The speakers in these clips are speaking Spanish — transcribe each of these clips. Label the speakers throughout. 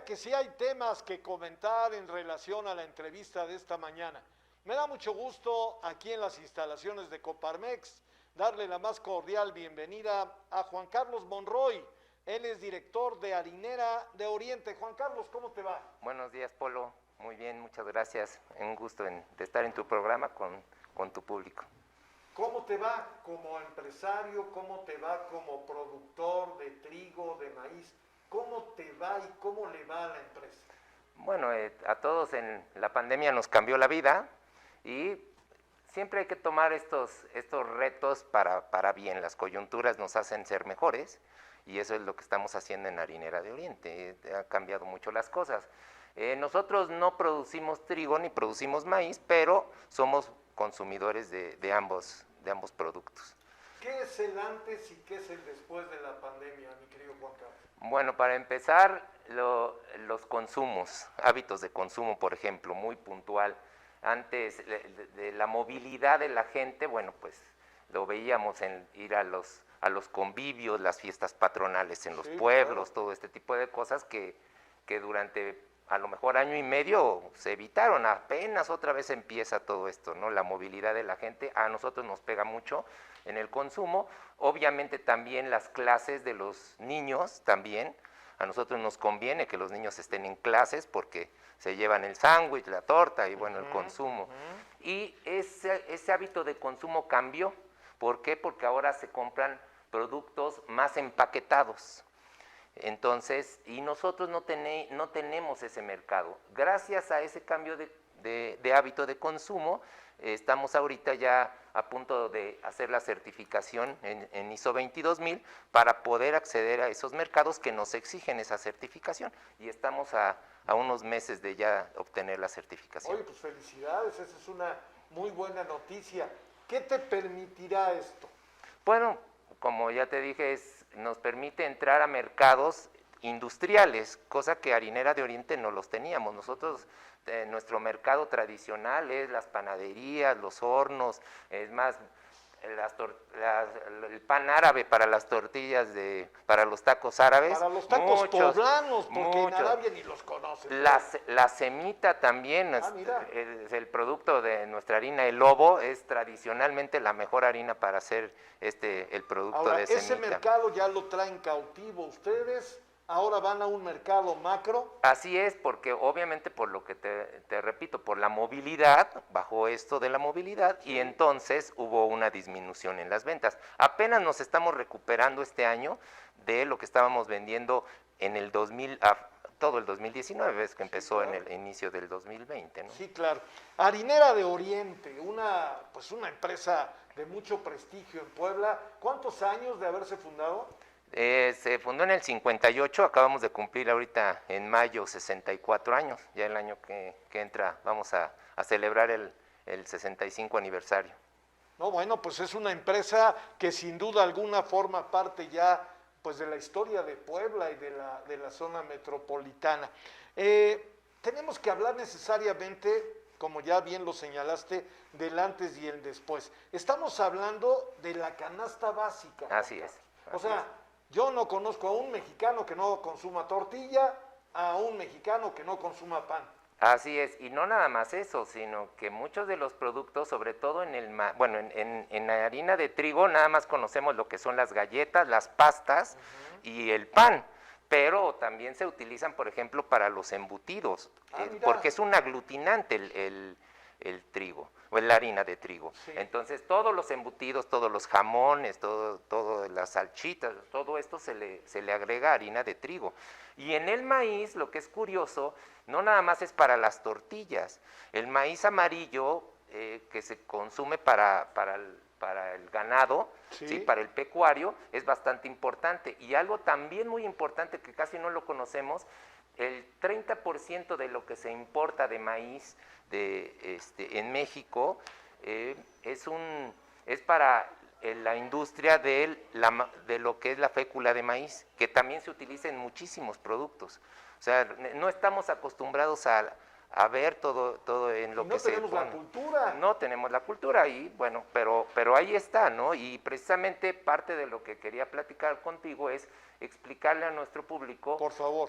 Speaker 1: que sí hay temas que comentar en relación a la entrevista de esta mañana. Me da mucho gusto aquí en las instalaciones de Coparmex darle la más cordial bienvenida a Juan Carlos Monroy. Él es director de Harinera de Oriente. Juan Carlos, ¿cómo te va?
Speaker 2: Buenos días, Polo. Muy bien, muchas gracias. Un gusto de estar en tu programa con tu público.
Speaker 1: ¿Cómo te va como empresario? ¿Cómo te va como productor de trigo, de maíz? ¿Cómo te va y cómo le va a la empresa?
Speaker 2: Bueno, a todos en la pandemia nos cambió la vida y siempre hay que tomar estos retos para bien. Las coyunturas nos hacen ser mejores y eso es lo que estamos haciendo en Harinera de Oriente. Ha cambiado mucho las cosas. Nosotros no producimos trigo ni producimos maíz, pero somos consumidores de ambos productos.
Speaker 1: ¿Qué es el antes y qué es el después de la pandemia, mi querido Juan Carlos?
Speaker 2: Bueno, para empezar, los consumos, hábitos de consumo, por ejemplo, muy puntual. Antes de la movilidad de la gente, bueno, pues lo veíamos en ir a los convivios, las fiestas patronales en los pueblos, claro. Todo este tipo de cosas que durante a lo mejor año y medio se evitaron. Apenas otra vez empieza todo esto, ¿no? La movilidad de la gente a nosotros nos pega mucho en el consumo. Obviamente también las clases de los niños también. A nosotros nos conviene que los niños estén en clases porque se llevan el sándwich, la torta y bueno, el consumo. Y ese hábito de consumo cambió. ¿Por qué? Porque ahora se compran productos más empaquetados. Entonces, y nosotros no tenemos ese mercado. Gracias a ese cambio de hábito de consumo, estamos ahorita ya a punto de hacer la certificación en ISO 22000 para poder acceder a esos mercados que nos exigen esa certificación. Y estamos a unos meses de ya obtener la certificación.
Speaker 1: Oye, pues felicidades, esa es una muy buena noticia. ¿Qué te permitirá esto?
Speaker 2: Bueno, como ya te dije, nos permite entrar a mercados industriales, cosa que Harinera de Oriente no los teníamos. Nosotros, nuestro mercado tradicional es las panaderías, los hornos, es más, el pan árabe para las tortillas, para los tacos árabes.
Speaker 1: Para los tacos poblanos, porque en Arabia ni los conocen.
Speaker 2: La semita también, es el producto de nuestra harina, el lobo, es tradicionalmente la mejor harina para hacer el producto.
Speaker 1: Ahora,
Speaker 2: de semita.
Speaker 1: ese mercado ya lo traen cautivo ustedes. ¿Ahora van a un mercado macro?
Speaker 2: Así es, porque obviamente por lo que te repito, por la movilidad, bajó esto de la movilidad y entonces hubo una disminución en las ventas. Apenas nos estamos recuperando este año de lo que estábamos vendiendo en el 2000, todo el 2019, ves que empezó en el inicio del 2020, ¿no?
Speaker 1: Sí, claro. Harinera de Oriente, una empresa de mucho prestigio en Puebla. ¿Cuántos años de haberse fundado?
Speaker 2: Se fundó en el 58, acabamos de cumplir ahorita en mayo 64 años, ya el año que entra vamos a celebrar el 65 aniversario.
Speaker 1: No, bueno, pues es una empresa que sin duda alguna forma parte ya pues de la historia de Puebla y de la zona metropolitana. Tenemos que hablar necesariamente, como ya bien lo señalaste, del antes y el después. Estamos hablando de la canasta básica.
Speaker 2: Así es.
Speaker 1: O sea, yo no conozco a un mexicano que no consuma tortilla, a un mexicano que no consuma pan.
Speaker 2: Así es, y no nada más eso, sino que muchos de los productos, sobre todo en la harina de trigo, nada más conocemos lo que son las galletas, las pastas y el pan, pero también se utilizan, por ejemplo, para los embutidos, porque es un aglutinante el trigo, o la harina de trigo. Sí. Entonces, todos los embutidos, todos los jamones, todo las salchitas, todo esto se le agrega harina de trigo. Y en el maíz, lo que es curioso, no nada más es para las tortillas. El maíz amarillo que se consume para el ganado, ¿sí? Para el pecuario, es bastante importante. Y algo también muy importante que casi no lo conocemos, el 30% de lo que se importa de maíz en México es para la industria de lo que es la fécula de maíz, que también se utiliza en muchísimos productos. O sea, no estamos acostumbrados a ver todo en lo que se pone.
Speaker 1: No tenemos la cultura.
Speaker 2: No tenemos la cultura y bueno, pero ahí está, ¿no? Y precisamente parte de lo que quería platicar contigo es explicarle a nuestro público,
Speaker 1: por favor,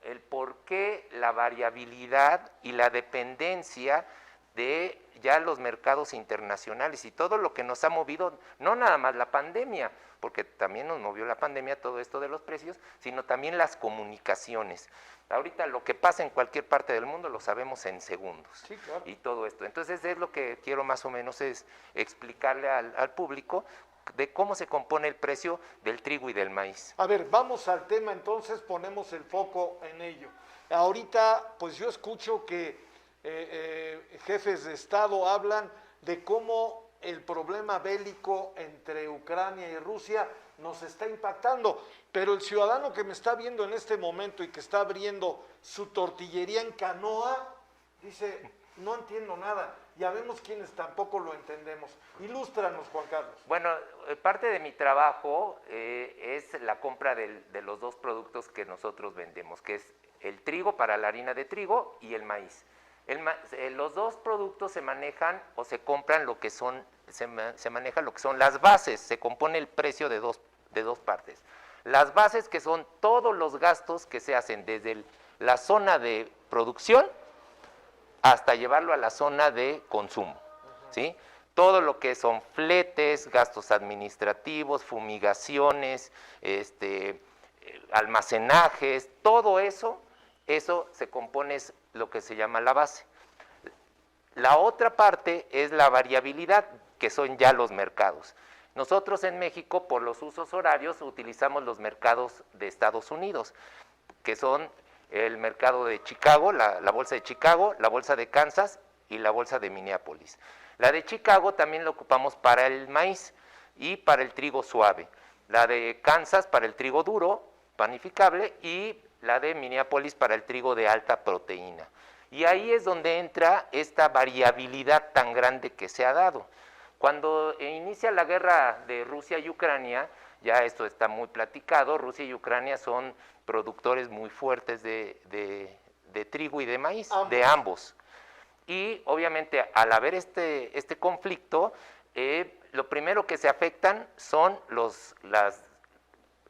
Speaker 2: el por qué la variabilidad y la dependencia de ya los mercados internacionales y todo lo que nos ha movido, no nada más la pandemia, porque también nos movió la pandemia todo esto de los precios, sino también las comunicaciones. Ahorita lo que pasa en cualquier parte del mundo lo sabemos en segundos.
Speaker 1: Sí, claro.
Speaker 2: Y todo esto. Entonces es lo que quiero más o menos es explicarle al público de cómo se compone el precio del trigo y del maíz.
Speaker 1: A ver, vamos al tema entonces, ponemos el foco en ello. Ahorita, pues yo escucho que jefes de Estado hablan de cómo el problema bélico entre Ucrania y Rusia nos está impactando, pero el ciudadano que me está viendo en este momento y que está abriendo su tortillería en canoa, dice, no entiendo nada. Ya vemos quienes tampoco lo entendemos. Ilústranos, Juan Carlos.
Speaker 2: Bueno, parte de mi trabajo es la compra de los dos productos que nosotros vendemos, que es el trigo para la harina de trigo y el maíz. Los dos productos se manejan o se compran lo que son, se maneja lo que son las bases, se compone el precio de dos partes. Las bases, que son todos los gastos que se hacen desde la zona de producción hasta llevarlo a la zona de consumo, ¿sí? Todo lo que son fletes, gastos administrativos, fumigaciones, almacenajes, todo eso se compone, es lo que se llama la base. La otra parte es la variabilidad, que son ya los mercados. Nosotros en México, por los usos horarios, utilizamos los mercados de Estados Unidos, que son el mercado de Chicago, la bolsa de Chicago, la bolsa de Kansas y la bolsa de Minneapolis. La de Chicago también la ocupamos para el maíz y para el trigo suave. La de Kansas para el trigo duro, panificable, y la de Minneapolis para el trigo de alta proteína. Y ahí es donde entra esta variabilidad tan grande que se ha dado. Cuando inicia la guerra de Rusia y Ucrania, ya esto está muy platicado, Rusia y Ucrania son productores muy fuertes de trigo y de maíz, de ambos. Y obviamente al haber este conflicto, lo primero que se afectan son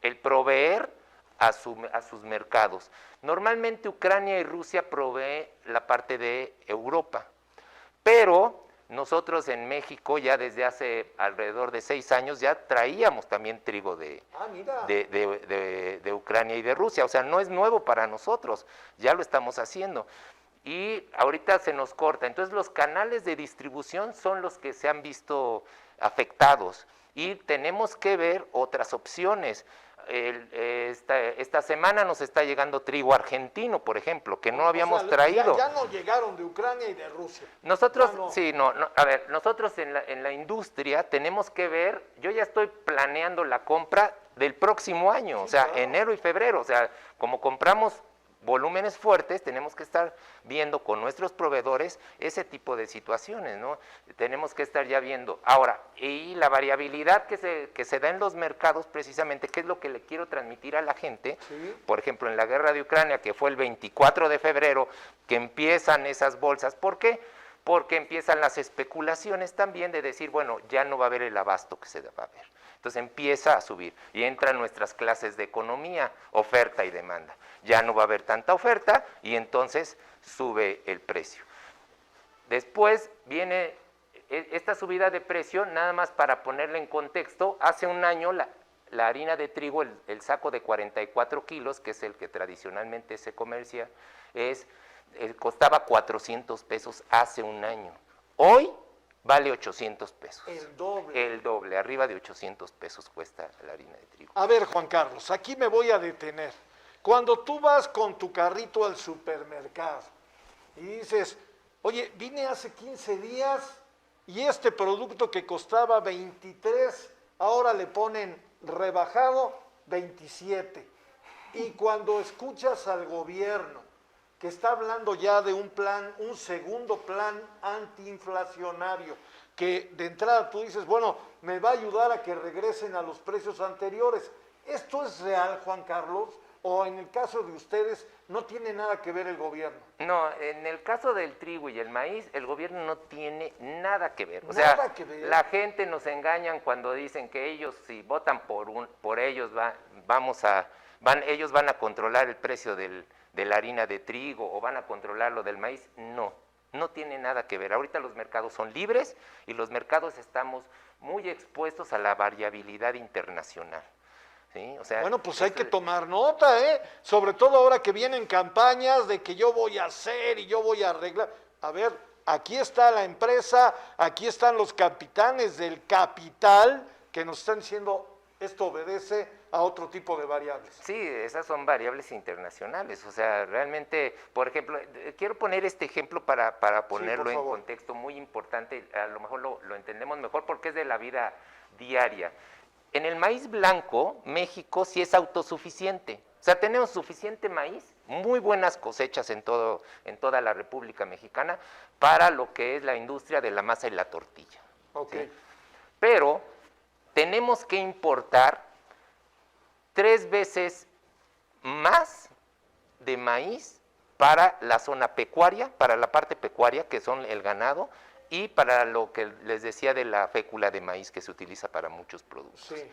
Speaker 2: el proveer a sus mercados. Normalmente Ucrania y Rusia provee la parte de Europa, pero nosotros en México ya desde hace alrededor de 6 años ya traíamos también trigo de Ucrania y de Rusia, o sea, no es nuevo para nosotros, ya lo estamos haciendo. Y ahorita se nos corta, entonces los canales de distribución son los que se han visto afectados y tenemos que ver otras opciones. Esta semana nos está llegando trigo argentino, por ejemplo, que no habíamos traído.
Speaker 1: Ya no llegaron de Ucrania y de Rusia.
Speaker 2: Nosotros, a ver, nosotros en la industria tenemos que ver, yo ya estoy planeando la compra del próximo año, o sea, claro, enero y febrero, o sea, como compramos volúmenes fuertes, tenemos que estar viendo con nuestros proveedores ese tipo de situaciones, ¿no? Tenemos que estar ya viendo. Ahora, y la variabilidad que se da en los mercados, precisamente, ¿qué es lo que le quiero transmitir a la gente? Sí. Por ejemplo, en la guerra de Ucrania, que fue el 24 de febrero, que empiezan esas bolsas. ¿Por qué? Porque empiezan las especulaciones también de decir, bueno, ya no va a haber el abasto que se va a haber. Entonces empieza a subir y entran nuestras clases de economía, oferta y demanda. Ya no va a haber tanta oferta y entonces sube el precio. Después viene esta subida de precio, nada más para ponerle en contexto, hace un año la harina de trigo, el saco de 44 kilos, que es el que tradicionalmente se comercia, costaba 400 pesos hace un año. Hoy vale 800 pesos.
Speaker 1: El doble.
Speaker 2: El doble, arriba de 800 pesos cuesta la harina de trigo.
Speaker 1: A ver, Juan Carlos, aquí me voy a detener. Cuando tú vas con tu carrito al supermercado y dices, oye, vine hace 15 días y este producto que costaba 23, ahora le ponen rebajado 27. Y cuando escuchas al gobierno que está hablando ya de un plan, un segundo plan antiinflacionario, que de entrada tú dices, bueno, me va a ayudar a que regresen a los precios anteriores. ¿Esto es real, Juan Carlos? ¿O en el caso de ustedes no tiene nada que ver el gobierno?
Speaker 2: No, en el caso del trigo y el maíz, el gobierno no tiene nada que ver. O
Speaker 1: nada
Speaker 2: sea,
Speaker 1: que ver.
Speaker 2: La gente nos engañan cuando dicen que ellos, si votan por ellos, ellos van a controlar el precio del de la harina de trigo o van a controlar lo del maíz. No, no tiene nada que ver. Ahorita los mercados son libres y los mercados estamos muy expuestos a la variabilidad internacional. ¿Sí? O sea,
Speaker 1: bueno, pues hay que tomar nota, ¿eh? Sobre todo ahora que vienen campañas de que yo voy a hacer y yo voy a arreglar. A ver, aquí está la empresa, aquí están los capitanes del capital que nos están diciendo esto obedece a otro tipo de variables.
Speaker 2: Sí, esas son variables internacionales. O sea, realmente, por ejemplo, quiero poner este ejemplo para ponerlo en contexto muy importante. A lo mejor lo entendemos mejor porque es de la vida diaria. En el maíz blanco, México sí es autosuficiente. O sea, tenemos suficiente maíz, muy buenas cosechas en toda la República Mexicana para lo que es la industria de la masa y la tortilla.
Speaker 1: Okay.
Speaker 2: ¿Sí? Pero tenemos que importar 3 veces más de maíz para la zona pecuaria, para la parte pecuaria, que son el ganado, y para lo que les decía de la fécula de maíz que se utiliza para muchos productos.
Speaker 1: Sí.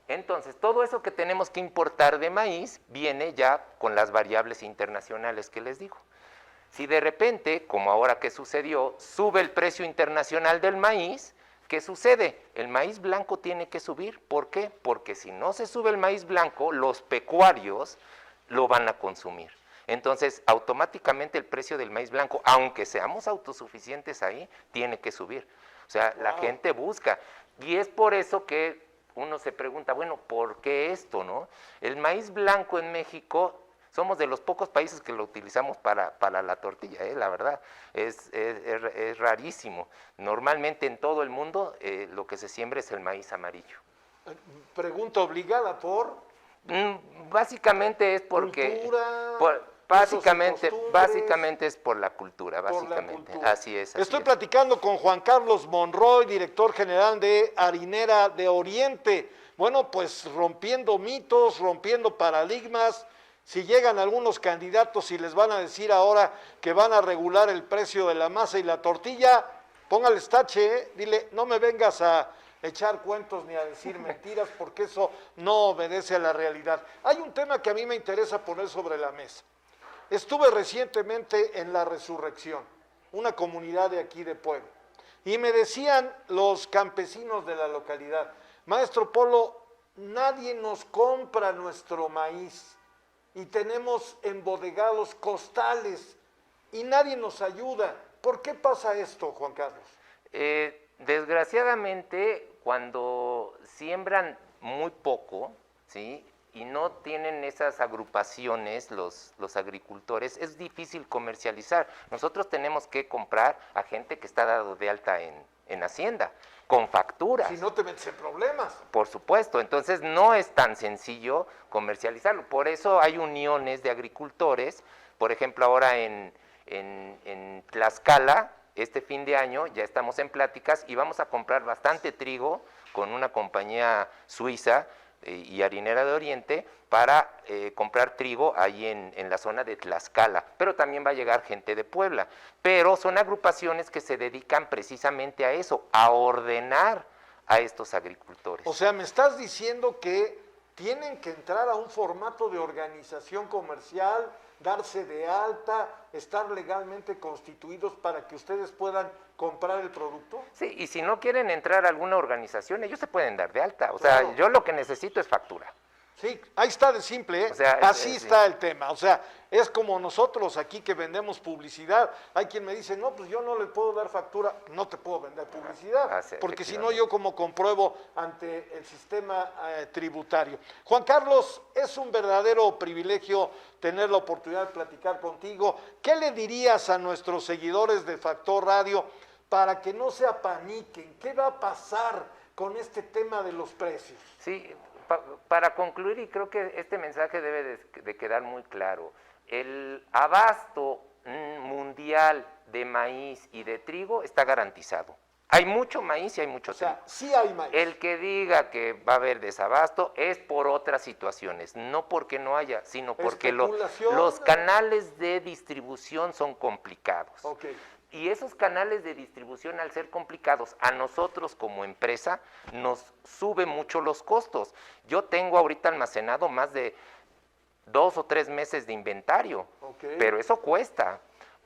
Speaker 2: Entonces, todo eso que tenemos que importar de maíz viene ya con las variables internacionales que les digo. Si de repente, como ahora que sucedió, sube el precio internacional del maíz, ¿qué sucede? El maíz blanco tiene que subir. ¿Por qué? Porque si no se sube el maíz blanco, los pecuarios lo van a consumir. Entonces, automáticamente el precio del maíz blanco, aunque seamos autosuficientes ahí, tiene que subir. O sea, la gente busca. Y es por eso que uno se pregunta, bueno, ¿por qué esto, no? El maíz blanco en México, somos de los pocos países que lo utilizamos para la tortilla, la verdad, es rarísimo. Normalmente en todo el mundo lo que se siembra es el maíz amarillo.
Speaker 1: Pregunta obligada por...
Speaker 2: Básicamente es porque...
Speaker 1: Cultura,
Speaker 2: básicamente es por la cultura, básicamente. Así es.
Speaker 1: Estoy platicando con Juan Carlos Monroy, director general de Harinera de Oriente. Bueno, pues rompiendo mitos, rompiendo paradigmas. Si llegan algunos candidatos y les van a decir ahora que van a regular el precio de la masa y la tortilla, póngales tache, dile, no me vengas a echar cuentos ni a decir mentiras porque eso no obedece a la realidad. Hay un tema que a mí me interesa poner sobre la mesa. Estuve recientemente en La Resurrección, una comunidad de aquí de Puebla, y me decían los campesinos de la localidad, maestro Polo, nadie nos compra nuestro maíz y tenemos embodegados costales y nadie nos ayuda. ¿Por qué pasa esto, Juan Carlos?
Speaker 2: Desgraciadamente, cuando siembran muy poco, ¿sí?, y no tienen esas agrupaciones, los agricultores, es difícil comercializar. Nosotros tenemos que comprar a gente que está dado de alta en Hacienda, con facturas.
Speaker 1: Si no te metes en problemas.
Speaker 2: Por supuesto, entonces no es tan sencillo comercializarlo. Por eso hay uniones de agricultores, por ejemplo ahora en Tlaxcala, este fin de año ya estamos en pláticas y vamos a comprar bastante trigo con una compañía suiza, y Harinera de Oriente para comprar trigo ahí en la zona de Tlaxcala, pero también va a llegar gente de Puebla, pero son agrupaciones que se dedican precisamente a eso, a ordenar a estos agricultores.
Speaker 1: O sea, me estás diciendo que tienen que entrar a un formato de organización comercial, darse de alta, estar legalmente constituidos para que ustedes puedan comprar el producto.
Speaker 2: Sí, y si no quieren entrar a alguna organización, ellos se pueden dar de alta. O
Speaker 1: claro.
Speaker 2: sea, yo lo que necesito es factura.
Speaker 1: Sí, ahí está de simple, ¿eh?
Speaker 2: O sea,
Speaker 1: así está el tema. O sea, es como nosotros aquí que vendemos publicidad. Hay quien me dice, no, pues yo no le puedo dar factura, no te puedo vender publicidad, porque si no yo como compruebo ante el sistema tributario. Juan Carlos, es un verdadero privilegio tener la oportunidad de platicar contigo. ¿Qué le dirías a nuestros seguidores de Factor Radio para que no se apaniquen? ¿Qué va a pasar con este tema de los precios?
Speaker 2: Sí, para concluir, y creo que este mensaje debe de quedar muy claro, el abasto mundial de maíz y de trigo está garantizado. Hay mucho maíz y hay mucho trigo.
Speaker 1: O sea, sí hay maíz.
Speaker 2: El que diga que va a haber desabasto es por otras situaciones, no porque no haya, sino porque los canales de distribución son complicados.
Speaker 1: Okay.
Speaker 2: Y esos canales de distribución, al ser complicados, a nosotros como empresa nos sube mucho los costos. Yo tengo ahorita almacenado más de 2 o 3 meses de inventario,
Speaker 1: Okay.
Speaker 2: Pero eso cuesta.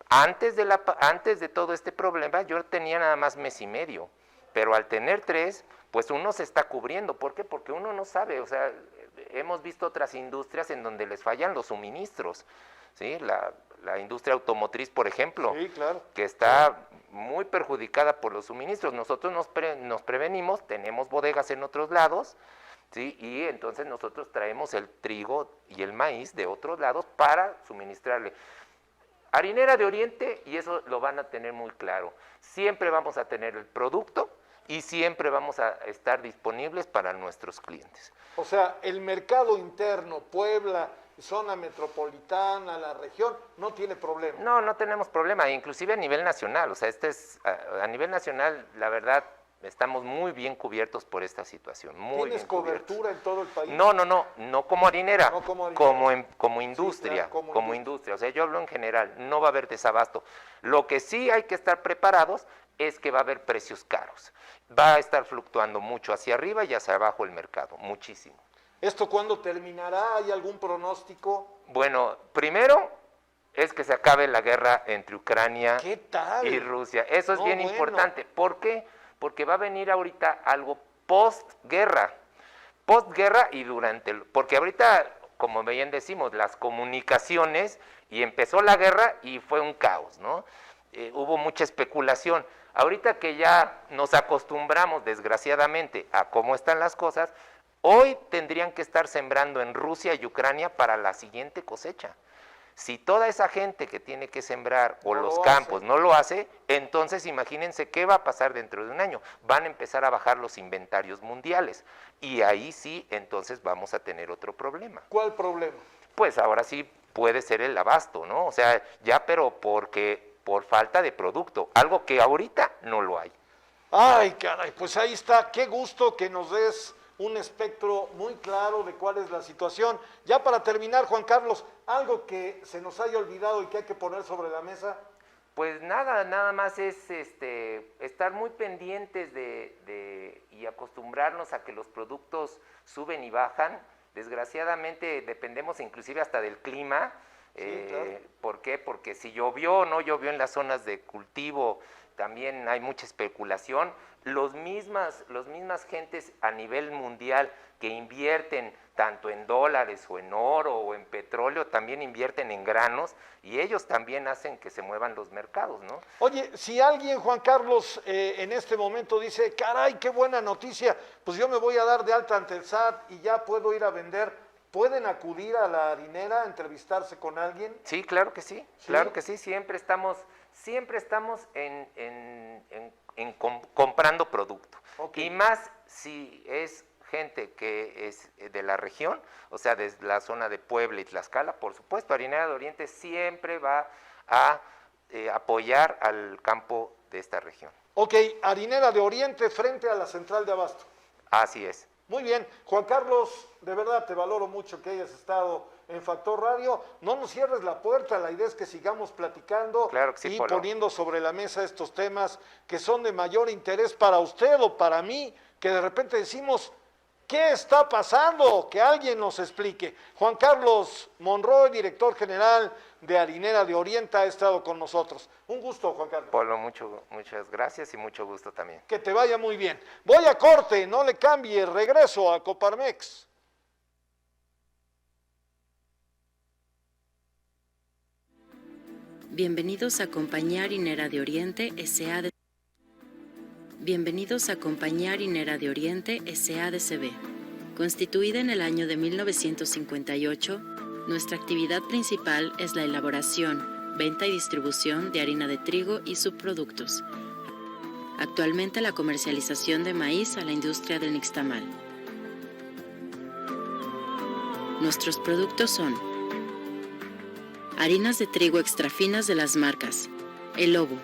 Speaker 2: Antes de todo este problema, yo tenía nada más mes y medio, pero al tener 3, pues uno se está cubriendo. ¿Por qué? Porque uno no sabe, o sea, hemos visto otras industrias en donde les fallan los suministros, ¿sí? La industria automotriz, por ejemplo,
Speaker 1: sí, claro,
Speaker 2: que está muy perjudicada por los suministros. Nosotros nos prevenimos, tenemos bodegas en otros lados, ¿sí? Y entonces nosotros traemos el trigo y el maíz de otros lados para suministrarle. Harinera de Oriente, y eso lo van a tener muy claro, siempre vamos a tener el producto y siempre vamos a estar disponibles para nuestros clientes.
Speaker 1: O sea, el mercado interno, Puebla, zona metropolitana, la región, no tiene problema.
Speaker 2: No, no tenemos problema, inclusive a nivel nacional, o sea, a nivel nacional, la verdad, estamos muy bien cubiertos por esta situación.
Speaker 1: ¿Tienes cobertura en todo el país?
Speaker 2: No como harinera,
Speaker 1: no como harinera.
Speaker 2: como industria,
Speaker 1: sí, claro,
Speaker 2: como industria. O sea, yo hablo en general, no va a haber desabasto. Lo que sí hay que estar preparados es que va a haber precios caros. Va a estar fluctuando mucho hacia arriba y hacia abajo el mercado, muchísimo.
Speaker 1: ¿Esto cuándo terminará? ¿Hay algún pronóstico?
Speaker 2: Bueno, primero es que se acabe la guerra entre Ucrania
Speaker 1: ¿Qué tal?
Speaker 2: y Rusia. Eso es bien
Speaker 1: bueno.
Speaker 2: importante. ¿Por qué? Porque va a venir ahorita algo postguerra y porque ahorita, como bien decimos, las comunicaciones, y empezó la guerra y fue un caos, ¿no? Hubo mucha especulación. Ahorita que ya nos acostumbramos, desgraciadamente, a cómo están las cosas, hoy tendrían que estar sembrando en Rusia y Ucrania para la siguiente cosecha. Si toda esa gente que tiene que sembrar o los campos no lo hace, entonces imagínense qué va a pasar dentro de un año. Van a empezar a bajar los inventarios mundiales y ahí sí, entonces vamos a tener otro problema.
Speaker 1: ¿Cuál problema?
Speaker 2: Pues ahora sí puede ser el abasto, ¿no? O sea, ya pero por falta de producto, algo que ahorita no lo hay.
Speaker 1: Ay, caray, pues ahí está. Qué gusto que nos des un espectro muy claro de cuál es la situación. Ya para terminar, Juan Carlos, algo que se nos haya olvidado y que hay que poner sobre la mesa.
Speaker 2: Pues nada más es estar muy pendientes y acostumbrarnos a que los productos suben y bajan. Desgraciadamente dependemos inclusive hasta del clima.
Speaker 1: Sí, claro.
Speaker 2: ¿Por qué? Porque si llovió o no llovió en las zonas de cultivo, también hay mucha especulación. Los mismas gentes a nivel mundial que invierten tanto en dólares o en oro o en petróleo, también invierten en granos y ellos también hacen que se muevan los mercados, ¿no?
Speaker 1: Oye, si alguien, Juan Carlos, en este momento dice, caray, qué buena noticia, pues yo me voy a dar de alta ante el SAT y ya puedo ir a vender, ¿pueden acudir a la harinera a entrevistarse con alguien?
Speaker 2: Sí, claro que sí,
Speaker 1: ¿Sí?
Speaker 2: claro que sí, siempre estamos comprando producto.
Speaker 1: Okay.
Speaker 2: Y más si es gente que es de la región, o sea, desde la zona de Puebla y Tlaxcala, por supuesto, Harinera de Oriente siempre va a apoyar al campo de esta región.
Speaker 1: Ok, Harinera de Oriente frente a la central de abasto.
Speaker 2: Así es.
Speaker 1: Muy bien, Juan Carlos, de verdad te valoro mucho que hayas estado en Factor Radio. No nos cierres la puerta, la idea es que sigamos platicando
Speaker 2: claro que sí,
Speaker 1: y
Speaker 2: Polo,
Speaker 1: poniendo sobre la mesa estos temas que son de mayor interés para usted o para mí, que de repente decimos, ¿qué está pasando? Que alguien nos explique. Juan Carlos Monroy, director general de Harinera de Oriente, ha estado con nosotros. Un gusto, Juan Carlos.
Speaker 2: Polo, muchas gracias y mucho gusto también.
Speaker 1: Que te vaya muy bien. Voy a corte, no le cambie, regreso a Coparmex.
Speaker 3: Bienvenidos a Compañía Harinera de Oriente S.A.D. Bienvenidos a Compañía Harinera de Oriente S.A.D.C.B. Constituida en el año de 1958, nuestra actividad principal es la elaboración, venta y distribución de harina de trigo y subproductos. Actualmente la comercialización de maíz a la industria del nixtamal. Nuestros productos son harinas de trigo extra finas de las marcas El Lobo,